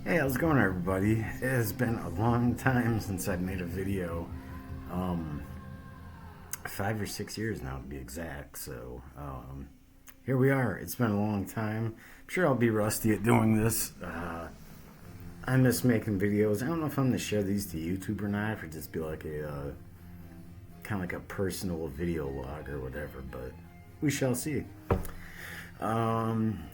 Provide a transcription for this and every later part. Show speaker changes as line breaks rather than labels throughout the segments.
Hey, how's it going, everybody? It has been a long time since I've made a video. Um, 5 or 6 years now, to be exact. So, here we are. It's been a long time. I'm sure I'll be rusty at doing this. I miss making videos. I don't know if I'm going to share these to YouTube or not, or just be like a kind of like a personal video log or whatever, but we shall see.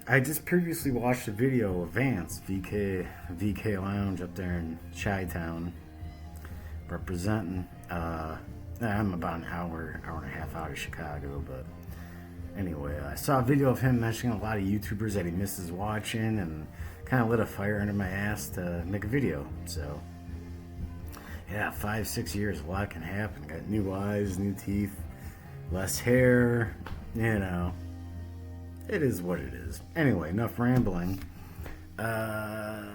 I just previously watched a video of Vance, VK Lounge up there in Chi-Town, representing. I'm about an hour and a half out of Chicago, but anyway, I saw a video of him mentioning a lot of YouTubers that he misses watching and kind of lit a fire under my ass to make a video. So, yeah, 5, 6 years, a lot can happen. Got new eyes, new teeth, less hair, you know. It is what it is. Anyway, enough rambling. I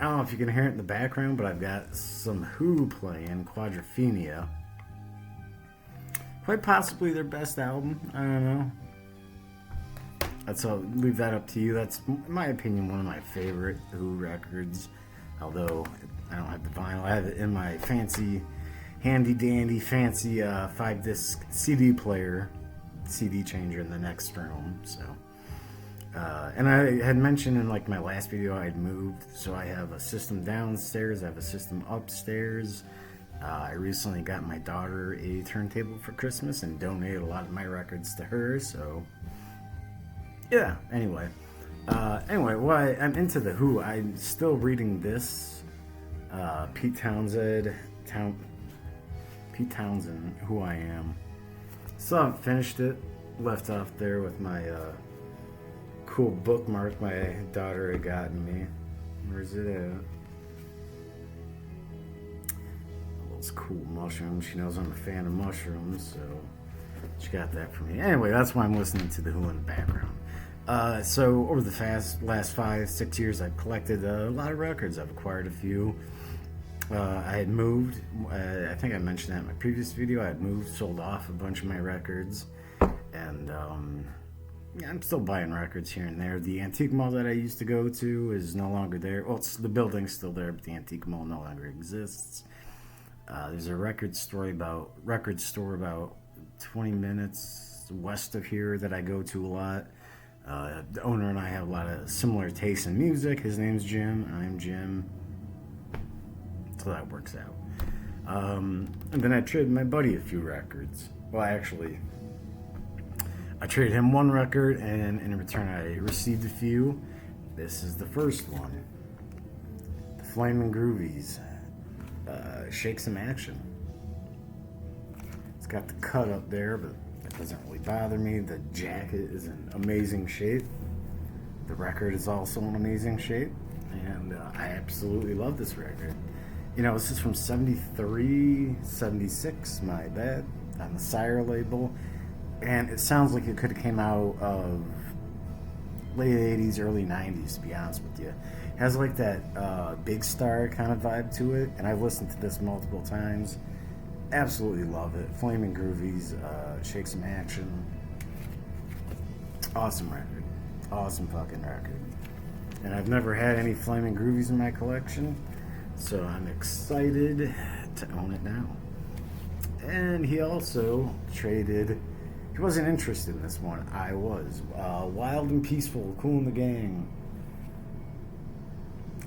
don't know if you can hear it in the background, but I've got some Who playing, Quadrophenia. Quite possibly their best album. I don't know. I'll leave that up to you. That's, in my opinion, one of my favorite Who records. Although I don't have the vinyl, I have it in my fancy, handy dandy, fancy 5-disc CD player. CD changer in the next room. So, and I had mentioned in like my last video I had moved, so I have a system downstairs, I have a system upstairs. I recently got my daughter a turntable for Christmas and donated a lot of my records to her. So, yeah. Anyway, I'm into the Who. I'm still reading this Pete Townsend, Who I Am. So I finished it, left off there with my cool bookmark my daughter had gotten me. Where's it at? Those cool mushrooms. She knows I'm a fan of mushrooms, so she got that for me. Anyway, that's why I'm listening to the Who in the background. So over the last 5, 6 years, I've collected a lot of records. I've acquired a few. I had moved. I think I mentioned that in my previous video. I had moved, sold off a bunch of my records, and yeah, I'm still buying records here and there. The antique mall that I used to go to is no longer there. Well, the building's still there, but the antique mall no longer exists. There's a record store about 20 minutes west of here that I go to a lot. The owner and I have a lot of similar tastes in music. His name's Jim. I'm Jim. So that works out. And then I traded my buddy a few records. Well, actually, I traded him one record, and in return, I received a few. This is the first one, the Flamin' Groovies, Shake Some Action. It's got the cut up there, but it doesn't really bother me. The jacket is in amazing shape. The record is also in amazing shape, and I absolutely love this record. You know, this is from 73, 76, my bad, on the Sire label. And it sounds like it could have came out of late 80s, early 90s, to be honest with you. It has like that Big Star kind of vibe to it. And I've listened to this multiple times. Absolutely love it. Flamin' Groovies, Shake Some Action. Awesome record. Awesome fucking record. And I've never had any Flamin' Groovies in my collection. So I'm excited to own it now. And he also traded, he wasn't interested in this one, I was. Wild and Peaceful, Kool and the Gang.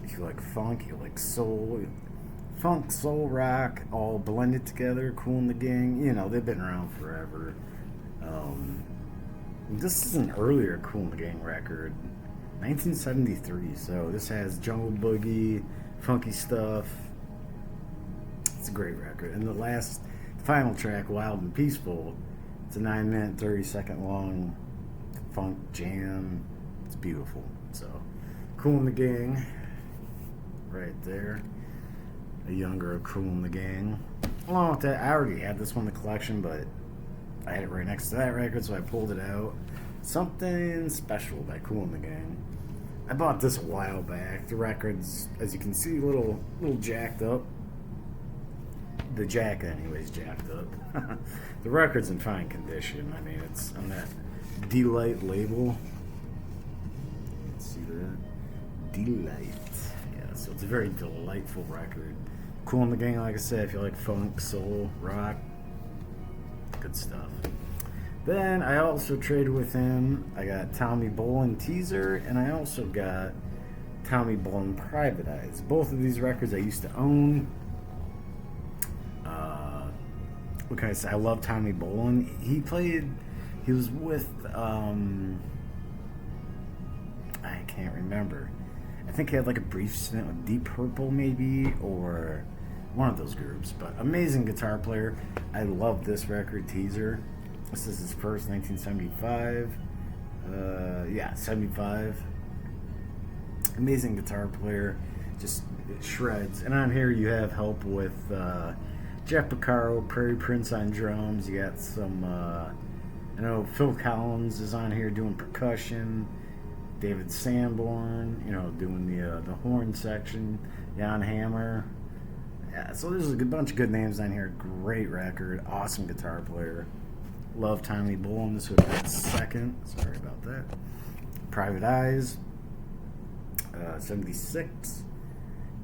If you like funk, you like soul, funk, soul, rock, all blended together, Kool and the Gang. You know, they've been around forever. This is an earlier Kool and the Gang record, 1973. So this has Jungle Boogie, funky stuff. It's a great record. And the final track, Wild and Peaceful, it's a 9-minute, 30-second long funk jam. It's beautiful. So, Kool and the Gang, right there. A younger Kool and the Gang. Along with that, I already had this one in the collection, but I had it right next to that record, so I pulled it out. Something Special by Kool and the Gang. I bought this a while back. The record's, as you can see, a little jacked up. The jack, anyways, jacked up. The record's in fine condition. I mean, it's on that D-Lite label. Let's see that. D-Lite. So it's a very delightful record. Kool and the Gang, like I said, if you like funk, soul, rock, good stuff. Then I also traded with him. I got Tommy Bolin Teaser, and I also got Tommy Bolin Private Eyes. Both of these records I used to own. What can I say? I love Tommy Bolin. He was with, I can't remember. I think he had like a brief stint with Deep Purple maybe, or one of those groups. But amazing guitar player. I love this record, Teaser. This is his first, 1975. 75. Amazing guitar player. Just shreds. And on here you have help with Jeff Porcaro, Prairie Prince on drums. You got some, I know Phil Collins is on here doing percussion. David Sanborn, doing the horn section. Jan Hammer. Yeah, so there's a good bunch of good names on here. Great record. Awesome guitar player. Love Tommy Bolin. This would be second. Sorry about that. Private Eyes. 76.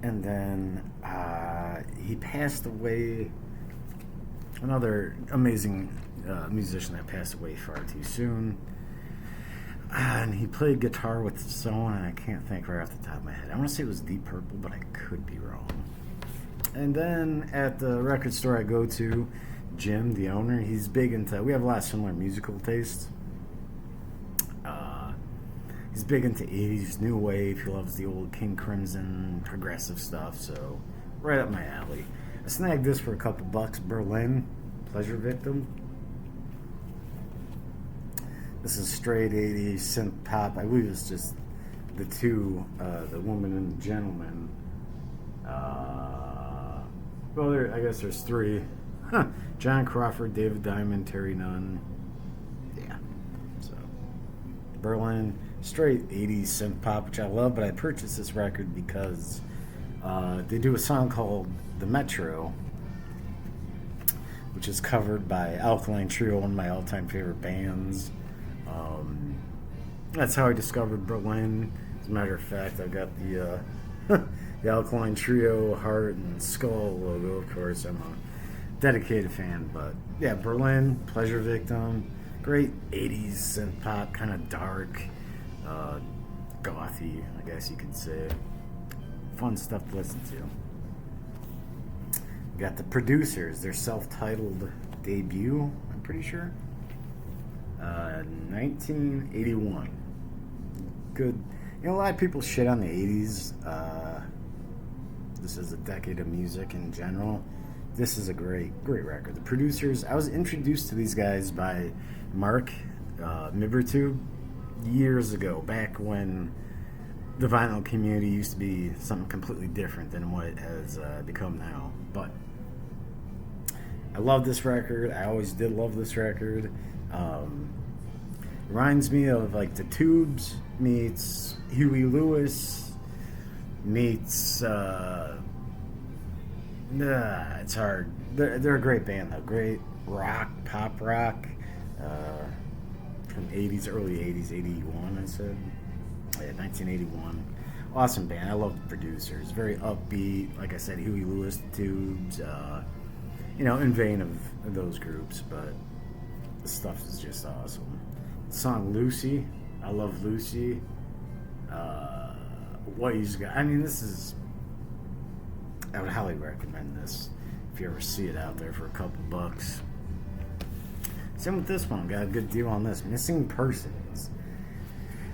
And then he passed away. Another amazing musician that passed away far too soon. And he played guitar with someone, and I can't think right off the top of my head. I want to say it was Deep Purple, but I could be wrong. And then at the record store I go to, Jim, the owner, he's big into... We have a lot of similar musical tastes. He's big into 80s new wave. He loves the old King Crimson progressive stuff, so right up my alley. I snagged this for a couple bucks. Berlin, Pleasure Victim. This is straight 80s synth pop. I believe it's just the two, the woman and the gentleman. I guess there's three. John Crawford, David Diamond, Terry Nunn. Yeah. So, Berlin, straight 80s synth pop, which I love, but I purchased this record because they do a song called The Metro, which is covered by Alkaline Trio, one of my all-time favorite bands. That's how I discovered Berlin. As a matter of fact, I've got the the Alkaline Trio heart and skull logo. Of course, I'm a dedicated fan. But yeah, Berlin, Pleasure Victim, great 80s synth pop, kind of dark, gothy, I guess you could say. Fun stuff to listen to. Got the Producers, their self-titled debut, I'm pretty sure. 1981. Good. A lot of people shit on the 80s. This is a decade of music in general. This is a great record. The Producers, I was introduced to these guys by Mark Mivertube years ago, back when the vinyl community used to be something completely different than what it has become now. But I love this record. I always did love this record. Reminds me of like the Tubes meets Huey Lewis meets it's hard. They're a great band though. Great rock, pop rock, from 80s, early 80s, 81 I said. Yeah, 1981. Awesome band. I love the Producers. Very upbeat. Like I said, Huey Lewis, the Tubes, in vein of those groups, but the stuff is just awesome. The song Lucy, I love Lucy. What You've Got. I mean, I would highly recommend this if you ever see it out there for a couple bucks. Same with this one. Got a good deal on this. Missing Persons,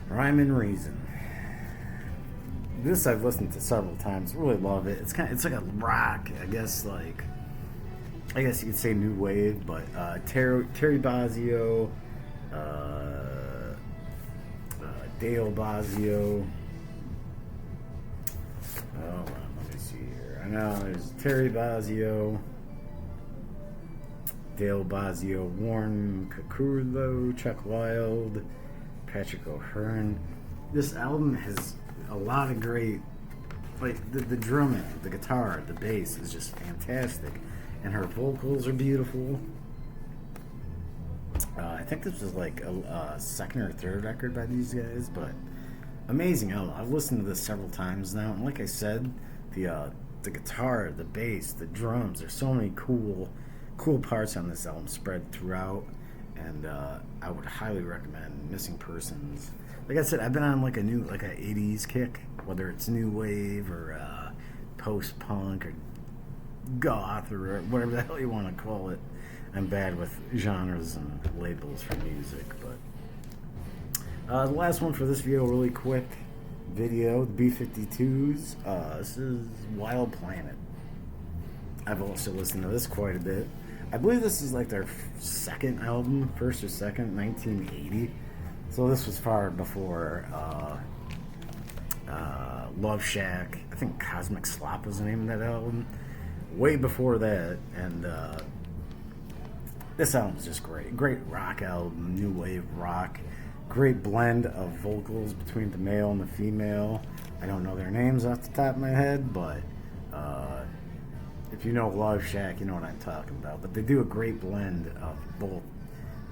Rhyme and Reason. This I've listened to several times. Really love it. It's like a rock, I guess you could say new wave, but Terry Bozzio, Dale Bozzio. Let me see here. I know there's Terry Bozzio, Dale Bozzio, Warren Cucurullo, Chuck Wild, Patrick O'Hearn. This album has a lot of great, like the drumming, the guitar, the bass is just fantastic, and her vocals are beautiful. I think this was like a second or third record by these guys, but amazing album. I've listened to this several times now, and like I said, the guitar, the bass, the drums. There's so many cool parts on this album spread throughout, and I would highly recommend Missing Persons. Like I said, I've been on like a '80s kick, whether it's new wave or post punk or goth or whatever the hell you want to call it. I'm bad with genres and labels for music, but the last one for this video, really quick video, the B-52s. This is Wild Planet. I've also listened to this quite a bit. I believe this is like their second album, first or second, 1980. So this was far before Love Shack. I think Cosmic Slop was the name of that album. Way before that, and this album's just great. Great rock album, new wave rock. Great blend of vocals between the male and the female. I don't know their names off the top of my head, but if you know Love Shack, you know what I'm talking about. But they do a great blend of both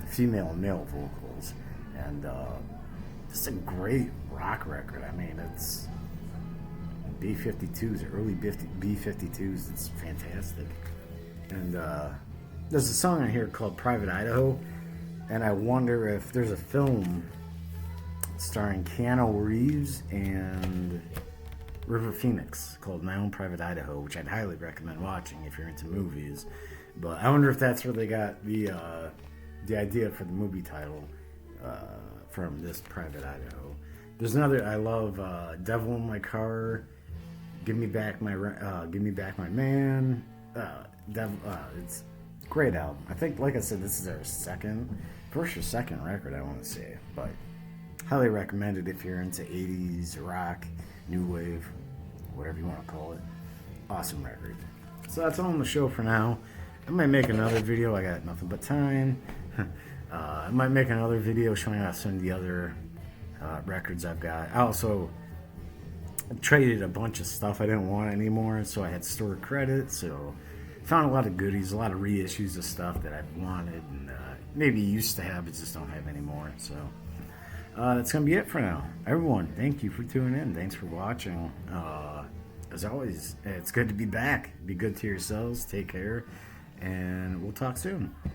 the female and male vocals, and it's a great rock record. I mean, it's B-52s, early B-52s. It's fantastic. And there's a song on here called Private Idaho, and I wonder if there's a film starring Keanu Reeves and River Phoenix called My Own Private Idaho, which I'd highly recommend watching if you're into movies. But I wonder if that's where they got the idea for the movie title from, this Private Idaho. There's another I love, Devil in My Car, Give Me Back My Man. It's a great album. I think, like I said, this is their first or second record, I want to say, but highly recommend it if you're into 80s rock, new wave, whatever you want to call it. Awesome record. So that's all on the show for now. I might make another video. I got nothing but time. I might make another video showing off some of the other records I've got. I also traded a bunch of stuff I didn't want anymore, so I had store credit, so found a lot of goodies, a lot of reissues of stuff that I've wanted and maybe used to have but just don't have anymore. So that's gonna be it for now. Everyone, thank you for tuning in. Thanks for watching. As always, it's good to be back. Be good to yourselves, take care, and we'll talk soon.